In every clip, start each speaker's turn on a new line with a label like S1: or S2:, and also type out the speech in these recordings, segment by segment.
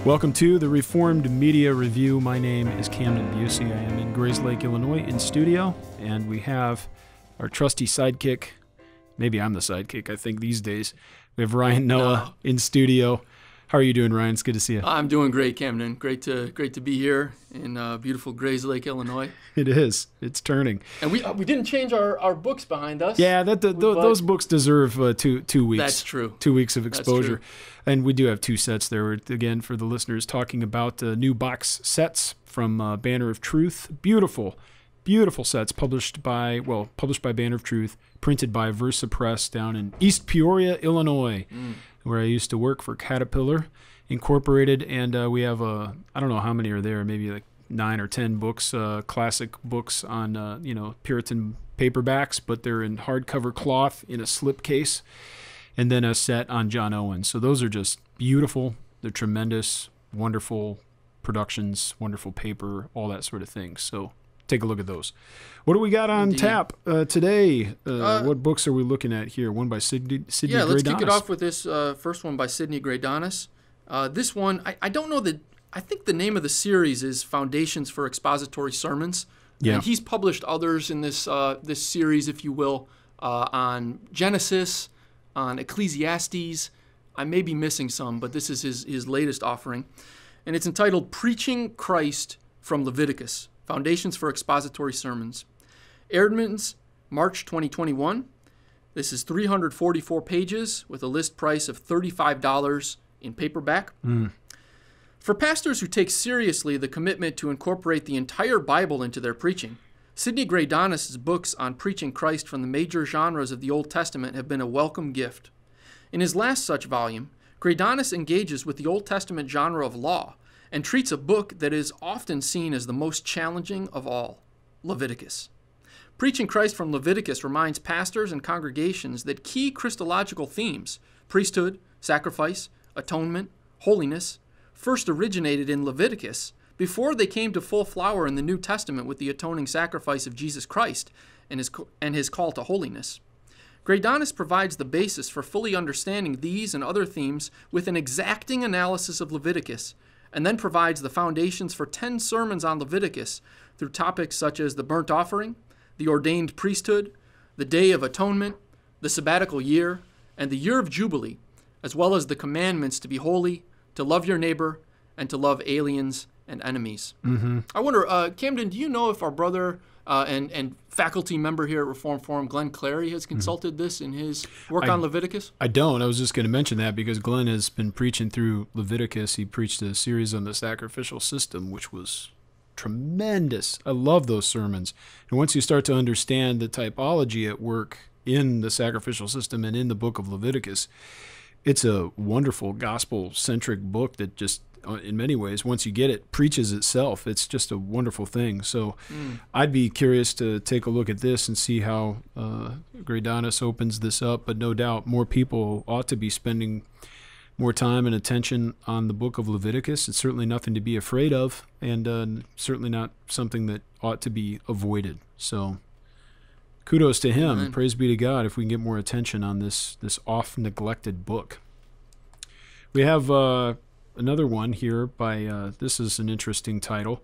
S1: Welcome to the Reformed Media Review. My name is Camden Busey. I am in Grayslake, Illinois in studio, and we have our trusty sidekick. Maybe I'm the sidekick, I think, these days. We have Ryan Noah in studio. How are you doing, Ryan? It's good to see you.
S2: I'm doing great, Camden. Great to be here in beautiful Grayslake, Illinois.
S1: It is. It's turning.
S2: And we didn't change our books behind us.
S1: Yeah, those books deserve two weeks.
S2: That's true.
S1: 2 weeks of exposure. And we do have two sets there. We're, again, for the listeners, talking about new box sets from Banner of Truth. Beautiful, beautiful sets published by Banner of Truth, printed by Versa Press down in East Peoria, Illinois, where I used to work for Caterpillar Incorporated. And we have, I don't know how many are there, maybe like 9 or 10 books, classic books on, Puritan paperbacks, but they're in hardcover cloth in a slipcase. And then a set on John Owen. So those are just beautiful. They're tremendous, wonderful productions, wonderful paper, all that sort of thing. So take a look at those. What do we got on tap today? What books are we looking at here? One by Sidney Greidanus.
S2: Yeah, let's kick it off with this first one by Sidney Greidanus. This one, I don't know I think the name of the series is Foundations for Expository Sermons.
S1: Yeah.
S2: And he's published others in this series, if you will, on Genesis, on Ecclesiastes. I may be missing some, but this is his latest offering. And it's entitled Preaching Christ from Leviticus, Foundations for Expository Sermons. Eerdmans, March 2021. This is 344 pages with a list price of $35 in paperback. For pastors who take seriously the commitment to incorporate the entire Bible into their preaching, Sidney Greidanus' books on preaching Christ from the major genres of the Old Testament have been a welcome gift. In his last such volume, Greidanus engages with the Old Testament genre of law and treats a book that is often seen as the most challenging of all, Leviticus. Preaching Christ from Leviticus reminds pastors and congregations that key Christological themes, priesthood, sacrifice, atonement, holiness, first originated in Leviticus before they came to full flower in the New Testament with the atoning sacrifice of Jesus Christ and his call to holiness. Greidanus provides the basis for fully understanding these and other themes with an exacting analysis of Leviticus, and then provides the foundations for 10 sermons on Leviticus through topics such as the burnt offering, the ordained priesthood, the Day of Atonement, the sabbatical year, and the year of Jubilee, as well as the commandments to be holy, to love your neighbor, and to love aliens and enemies. I wonder, Camden, do you know if our brother and faculty member here at Reform Forum, Glenn Clary, has consulted this in his work on Leviticus?
S1: I don't. I was just going to mention that because Glenn has been preaching through Leviticus. He preached a series on the sacrificial system, which was tremendous. I love those sermons. And once you start to understand the typology at work in the sacrificial system and in the book of Leviticus, it's a wonderful gospel-centric book that just, in many ways, once you get it, preaches itself. It's just a wonderful thing. So I'd be curious to take a look at this and see how Greidanus opens this up. But no doubt more people ought to be spending more time and attention on the book of Leviticus. It's certainly nothing to be afraid of, and certainly not something that ought to be avoided. So kudos to him.
S2: Amen.
S1: Praise be to God if we can get more attention on this oft-neglected book. We have another one here by, this is an interesting title,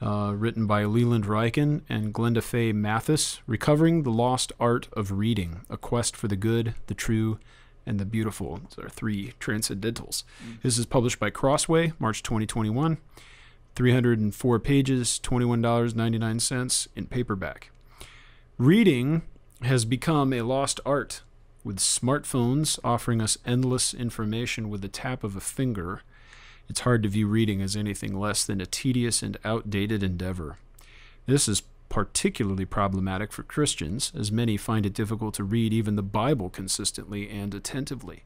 S1: written by Leland, Ryken and Glenda Faye Mathes, Recovering the Lost Art of Reading, A Quest for the Good, the True, and the Beautiful. Those are 3 transcendentals. This is published by Crossway, March 2021, 304 pages, $21.99 in paperback. Reading has become a lost art, with smartphones offering us endless information with the tap of a finger. It's hard to view reading as anything less than a tedious and outdated endeavor. This is particularly problematic for Christians, as many find it difficult to read even the Bible consistently and attentively.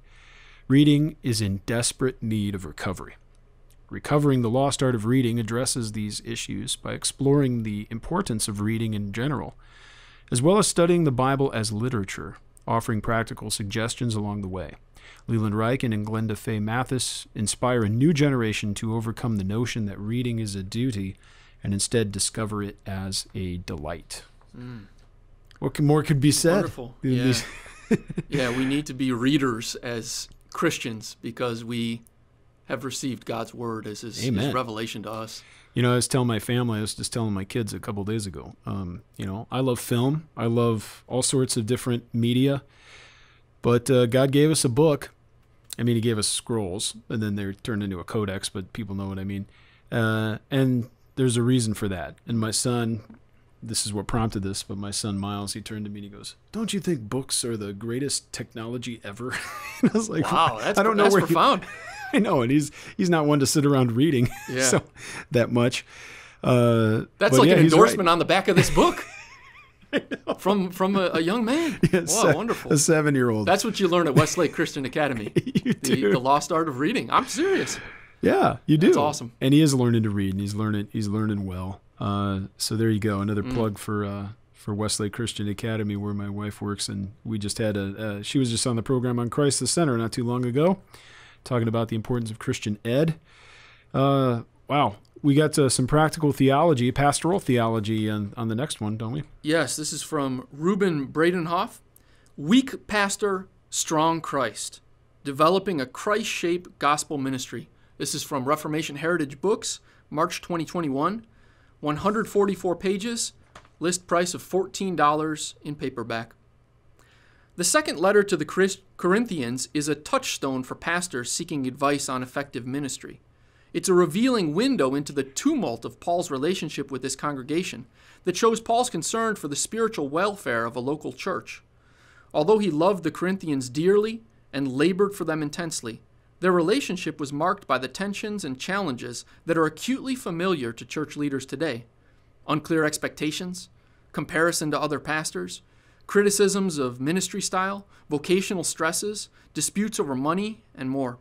S1: Reading is in desperate need of recovery. Recovering the Lost Art of Reading addresses these issues by exploring the importance of reading in general, as well as studying the Bible as literature, offering practical suggestions along the way. Leland, Ryken and Glenda Faye Mathes inspire a new generation to overcome the notion that reading is a duty and instead discover it as a delight. What more could be said?
S2: Wonderful. Yeah. Yeah, we need to be readers as Christians because we have received God's word as his revelation to us.
S1: You know, I was telling my family, I was just telling my kids a couple days ago, you know, I love film. I love all sorts of different media. But God gave us a book. I mean, he gave us scrolls, and then they're turned into a codex, but people know what I mean. And there's a reason for that. And my son, this is what prompted this, but my son Miles, he turned to me and he goes, "Don't you think books are the greatest technology ever?" And I was like,
S2: "Wow, that's profound."
S1: I know, and he's not one to sit around reading so that much.
S2: That's like an endorsement on the back of this book. From a young man. Wow, wonderful.
S1: A 7-year-old.
S2: That's what you learn at Westlake Christian Academy. The lost art of reading. I'm serious.
S1: Yeah, you do.
S2: That's awesome.
S1: And he is learning to read, and he's learning well. So there you go. Another plug for Westlake Christian Academy, where my wife works, and we just had she was just on the program on Christ the Center not too long ago, talking about the importance of Christian ed. Wow. We got some practical theology, pastoral theology on the next one, don't we?
S2: Yes, this is from Reuben Bredenhof. Weak Pastor, Strong Christ. Developing a Christ-Shaped Gospel Ministry. This is from Reformation Heritage Books, March 2021. 144 pages, list price of $14 in paperback. The second letter to the Corinthians is a touchstone for pastors seeking advice on effective ministry. It's a revealing window into the tumult of Paul's relationship with this congregation that shows Paul's concern for the spiritual welfare of a local church. Although he loved the Corinthians dearly and labored for them intensely, their relationship was marked by the tensions and challenges that are acutely familiar to church leaders today. Unclear expectations, comparison to other pastors, criticisms of ministry style, vocational stresses, disputes over money, and more.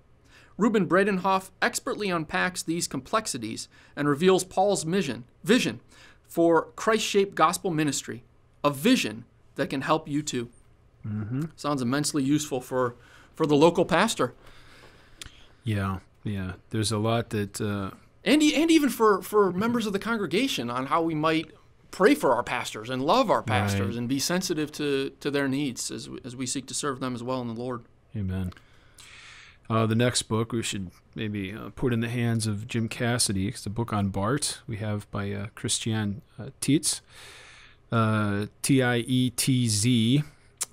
S2: Reuben Bredenhof expertly unpacks these complexities and reveals Paul's vision for Christ-shaped gospel ministry, a vision that can help you too. Mm-hmm. Sounds immensely useful for the local pastor.
S1: Yeah. There's a lot that...
S2: And even for members of the congregation on how we might pray for our pastors and love our pastors and be sensitive to their needs as we seek to serve them as well in the Lord.
S1: Amen. The next book we should maybe put in the hands of Jim Cassidy. It's a book on Barth we have by Christiane Tietz, Tietz.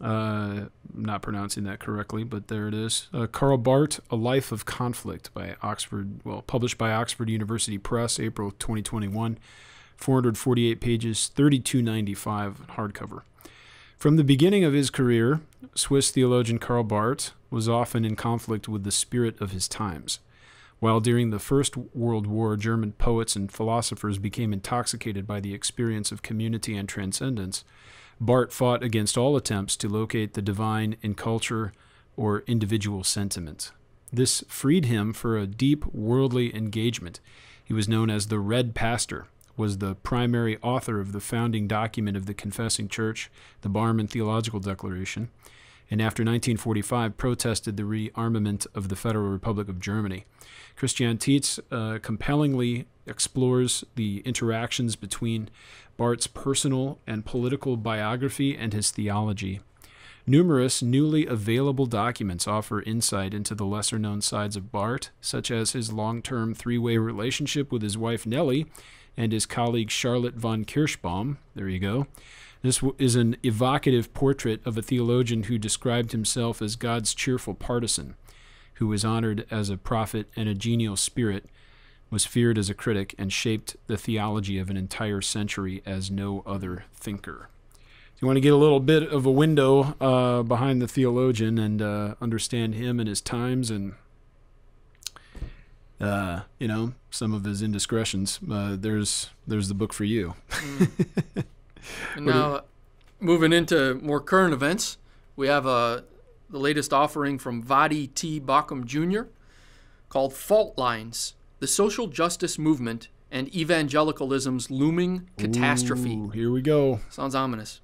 S1: I'm not pronouncing that correctly, but there it is. Karl Barth, A Life of Conflict by published by Oxford University Press, April 2021. 448 pages, $32.95 hardcover. From the beginning of his career, Swiss theologian Karl Barth was often in conflict with the spirit of his times. While during the First World War, German poets and philosophers became intoxicated by the experience of community and transcendence, Barth fought against all attempts to locate the divine in culture or individual sentiment. This freed him for a deep worldly engagement. He was known as the Red Pastor, was the primary author of the founding document of the Confessing Church, the Barmen Theological Declaration, and after 1945 protested the rearmament of the Federal Republic of Germany. Christiane Tietz compellingly explores the interactions between Barth's personal and political biography and his theology. Numerous newly available documents offer insight into the lesser-known sides of Barth, such as his long-term three-way relationship with his wife Nellie and his colleague Charlotte von Kirschbaum. There you go. This is an evocative portrait of a theologian who described himself as God's cheerful partisan, who was honored as a prophet and a genial spirit, was feared as a critic, and shaped the theology of an entire century as no other thinker. So you want to get a little bit of a window behind the theologian and understand him and his times and some of his indiscretions. There's the book for you.
S2: And now, moving into more current events, we have the latest offering from Voddie T. Baucham Jr. called Fault Lines, the Social Justice Movement and Evangelicalism's Looming Catastrophe.
S1: Ooh, here we go.
S2: Sounds ominous.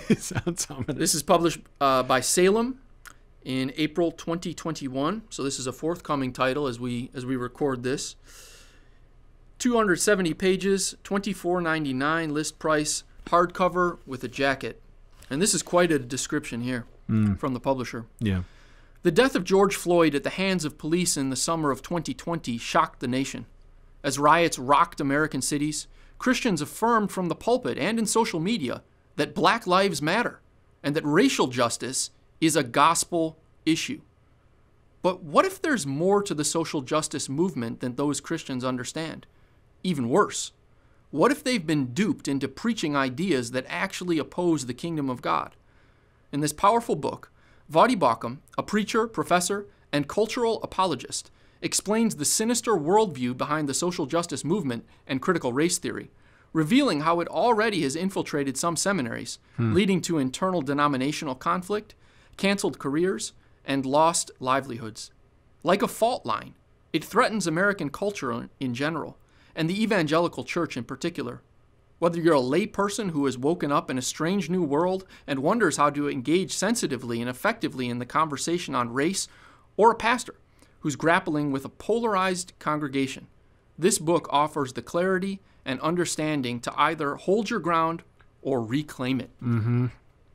S1: It sounds ominous.
S2: This is published by Salem in April 2021, so this is a forthcoming title as we record this. 270 pages, $24.99 list price, hardcover with a jacket. And this is quite a description here from the publisher.
S1: Yeah.
S2: The death of George Floyd at the hands of police in the summer of 2020 shocked the nation. As riots rocked American cities, Christians affirmed from the pulpit and in social media that Black lives matter and that racial justice is a gospel issue. But what if there's more to the social justice movement than those Christians understand? Even worse, what if they've been duped into preaching ideas that actually oppose the kingdom of God? In this powerful book, Voddie Baucham, a preacher, professor, and cultural apologist, explains the sinister worldview behind the social justice movement and critical race theory, revealing how it already has infiltrated some seminaries, leading to internal denominational conflict, canceled careers, and lost livelihoods. Like a fault line, it threatens American culture in general, and the evangelical church in particular. Whether you're a lay person who has woken up in a strange new world and wonders how to engage sensitively and effectively in the conversation on race, or a pastor who's grappling with a polarized congregation, this book offers the clarity and understanding to either hold your ground or reclaim it.
S1: Mm-hmm.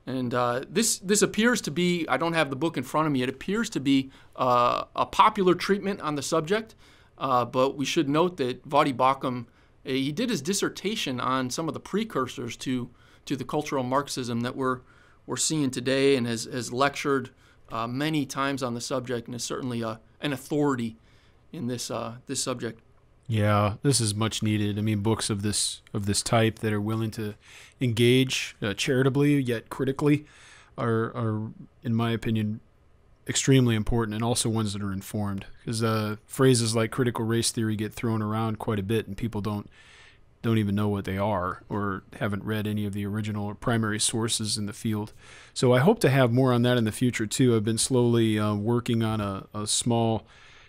S2: And this appears to be, I don't have the book in front of me, it appears to be a popular treatment on the subject, but we should note that Voddie Baucham, he did his dissertation on some of the precursors to the cultural Marxism that we're seeing today, and has lectured many times on the subject, and is certainly an authority in this subject.
S1: Yeah, this is much needed. I mean, books of this type that are willing to engage charitably yet critically are, in my opinion, extremely important, and also ones that are informed. Because phrases like critical race theory get thrown around quite a bit, and people don't even know what they are, or haven't read any of the original or primary sources in the field. So I hope to have more on that in the future too. I've been slowly working on a small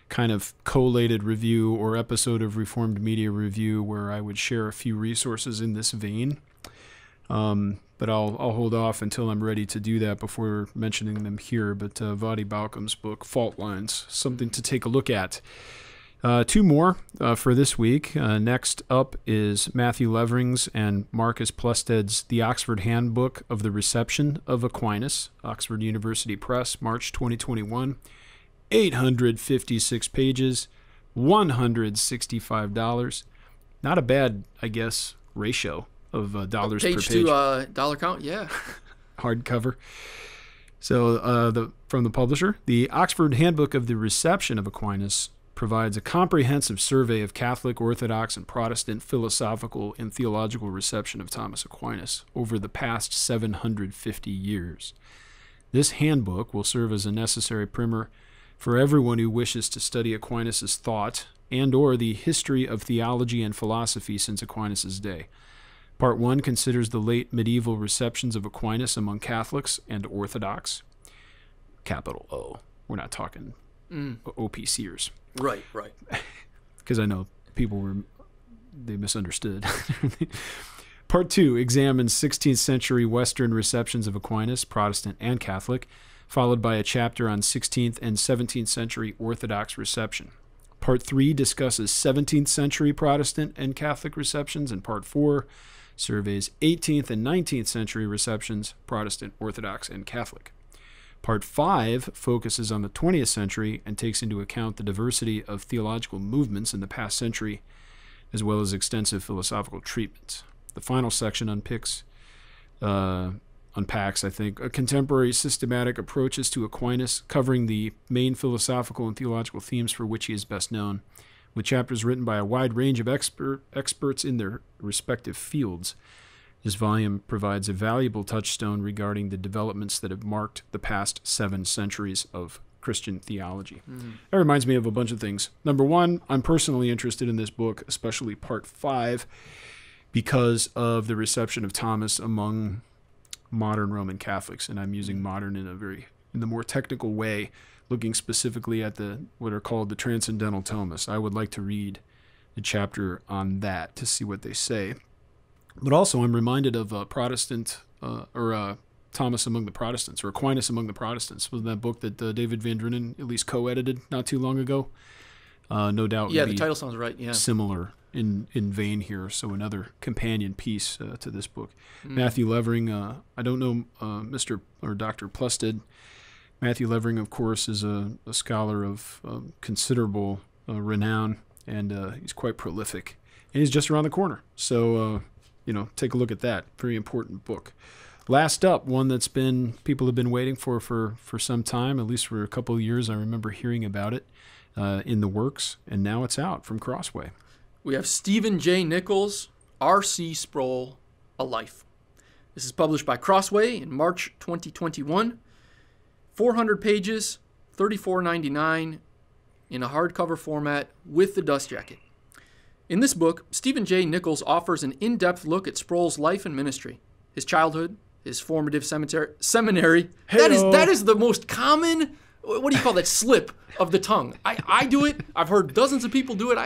S1: kind of collated review or episode of Reformed Media Review where I would share a few resources in this vein. But I'll hold off until I'm ready to do that before mentioning them here. But Voddie Baucham's book, Fault Lines, something to take a look at. Two more for this week. Next up is Matthew Levering's and Marcus Plested's The Oxford Handbook of the Reception of Aquinas, Oxford University Press, March 2021. 856 pages, $165. Not a bad, I guess, ratio of dollars per page.
S2: Page to dollar count, yeah.
S1: Hardcover. So from the publisher, the Oxford Handbook of the Reception of Aquinas provides a comprehensive survey of Catholic, Orthodox, and Protestant philosophical and theological reception of Thomas Aquinas over the past 750 years. This handbook will serve as a necessary primer for everyone who wishes to study Aquinas' thought and or the history of theology and philosophy since Aquinas' day. Part 1 considers the late medieval receptions of Aquinas among Catholics and Orthodox. Capital O. We're not talking OPCers.
S2: Right.
S1: Because I know people they misunderstood. Part 2 examines 16th century Western receptions of Aquinas, Protestant and Catholic, followed by a chapter on 16th and 17th century Orthodox reception. Part 3 discusses 17th century Protestant and Catholic receptions, and Part 4 surveys 18th and 19th century receptions, Protestant, Orthodox, and Catholic. Part 5 focuses on the 20th century and takes into account the diversity of theological movements in the past century, as well as extensive philosophical treatments. The final section unpacks, I think, contemporary systematic approaches to Aquinas, covering the main philosophical and theological themes for which he is best known, with chapters written by a wide range of experts in their respective fields. This volume provides a valuable touchstone regarding the developments that have marked the past 7 centuries of Christian theology. That reminds me of a bunch of things. Number one, I'm personally interested in this book, especially Part 5, because of the reception of Thomas among modern Roman Catholics, and I'm using modern in the more technical way, looking specifically at what are called the Transcendental Thomists. I would like to read the chapter on that to see what they say. But also, I'm reminded of Thomas Among the Protestants, or Aquinas Among the Protestants. Was that book that David Van Drinnen at least co-edited not too long ago? No doubt.
S2: Yeah, the title sounds right. Yeah,
S1: similar in vein here. So another companion piece to this book. Matthew Levering. I don't know Mr. or Dr. Plested, Matthew Levering, of course, is a scholar of considerable renown, and he's quite prolific. And he's just around the corner. So, take a look at that. Very important book. Last up, one that's people have been waiting for some time, at least for a couple of years. I remember hearing about it in the works, and now it's out from Crossway.
S2: We have Stephen J. Nichols, R.C. Sproul, A Life. This is published by Crossway in March 2021. 400 pages, $34.99 in a hardcover format with the dust jacket. In this book, Stephen J. Nichols offers an in-depth look at Sproul's life and ministry, his childhood, his formative seminary.
S1: Hey-o.
S2: That is the most common, what do you call that, slip of the tongue. I do it. I've heard dozens of people do it.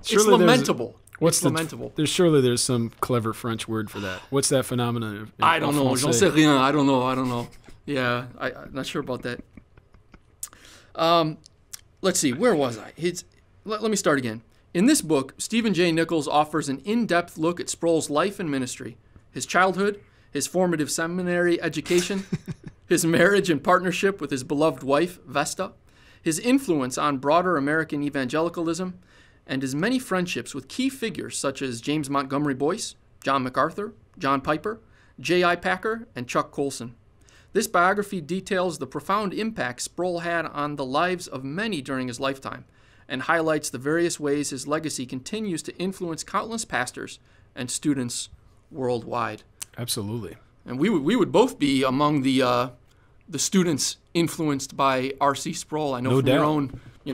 S2: It's lamentable. Lamentable.
S1: There's some clever French word for that. What's that phenomenon?
S2: I don't know. J'en sais rien. I don't know. Yeah, I'm not sure about that. Let's see. Where was I? Let me start again. In this book, Stephen J. Nichols offers an in-depth look at Sproul's life and ministry, his childhood, his formative seminary education, his marriage and partnership with his beloved wife, Vesta, his influence on broader American evangelicalism, and his many friendships with key figures such as James Montgomery Boyce, John MacArthur, John Piper, J.I. Packer, and Chuck Colson. This biography details the profound impact Sproul had on the lives of many during his lifetime and highlights the various ways his legacy continues to influence countless pastors and students worldwide.
S1: Absolutely.
S2: And we would both be among the students influenced by R.C. Sproul. I know
S1: no
S2: from
S1: doubt.
S2: Your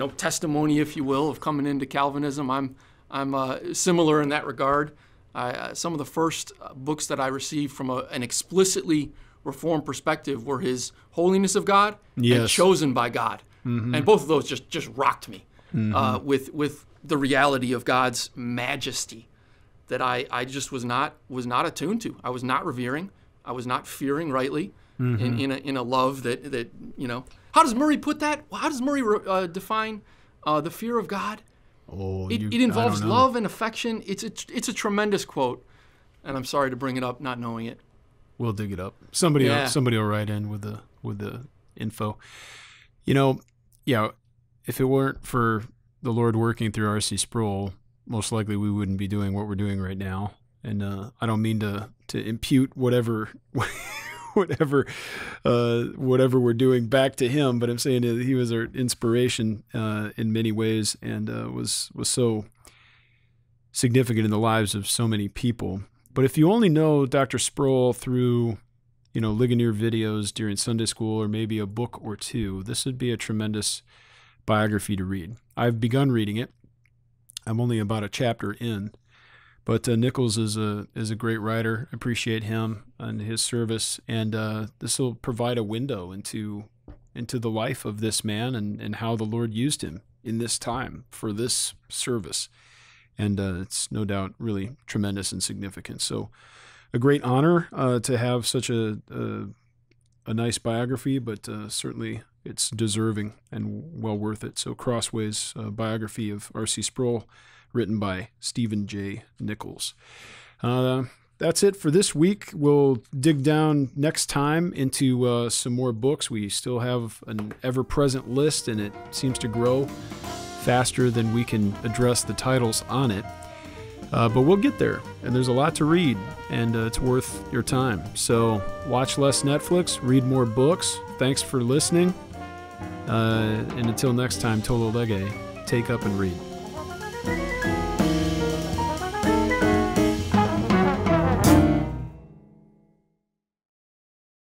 S2: own testimony, if you will, of coming into Calvinism. I'm similar in that regard. Some of the first books that I received from an explicitly Reformed perspective were his Holiness of God and Chosen by God. Mm-hmm. And both of those just rocked me with the reality of God's majesty that I just was not attuned to. I was not revering. I was not fearing rightly in a love that. How does Murray put that? How does Murray define the fear of God? It involves love and affection. It's a tremendous quote, and I'm sorry to bring it up not knowing it.
S1: We'll dig it up. Somebody will write in with the info. If it weren't for the Lord working through R.C. Sproul, most likely we wouldn't be doing what we're doing right now. And I don't mean to impute whatever we're doing back to him, but I'm saying that he was our inspiration in many ways, and was so significant in the lives of so many people. But if you only know Dr. Sproul through, Ligonier videos during Sunday school or maybe a book or two, this would be a tremendous biography to read. I've begun reading it. I'm only about a chapter in, but Nichols is a great writer. I appreciate him and his service, and this will provide a window into the life of this man and how the Lord used him in this time for this service. And it's no doubt really tremendous and significant. So a great honor to have such a nice biography, but certainly it's deserving and well worth it. So Crossway's biography of R.C. Sproul, written by Stephen J. Nichols. That's it for this week. We'll dig down next time into some more books. We still have an ever-present list, and it seems to grow faster than we can address the titles on it. But we'll get there, and there's a lot to read, and it's worth your time. So watch less Netflix, read more books. Thanks for listening. And until next time, Tolo Lege, take up and read.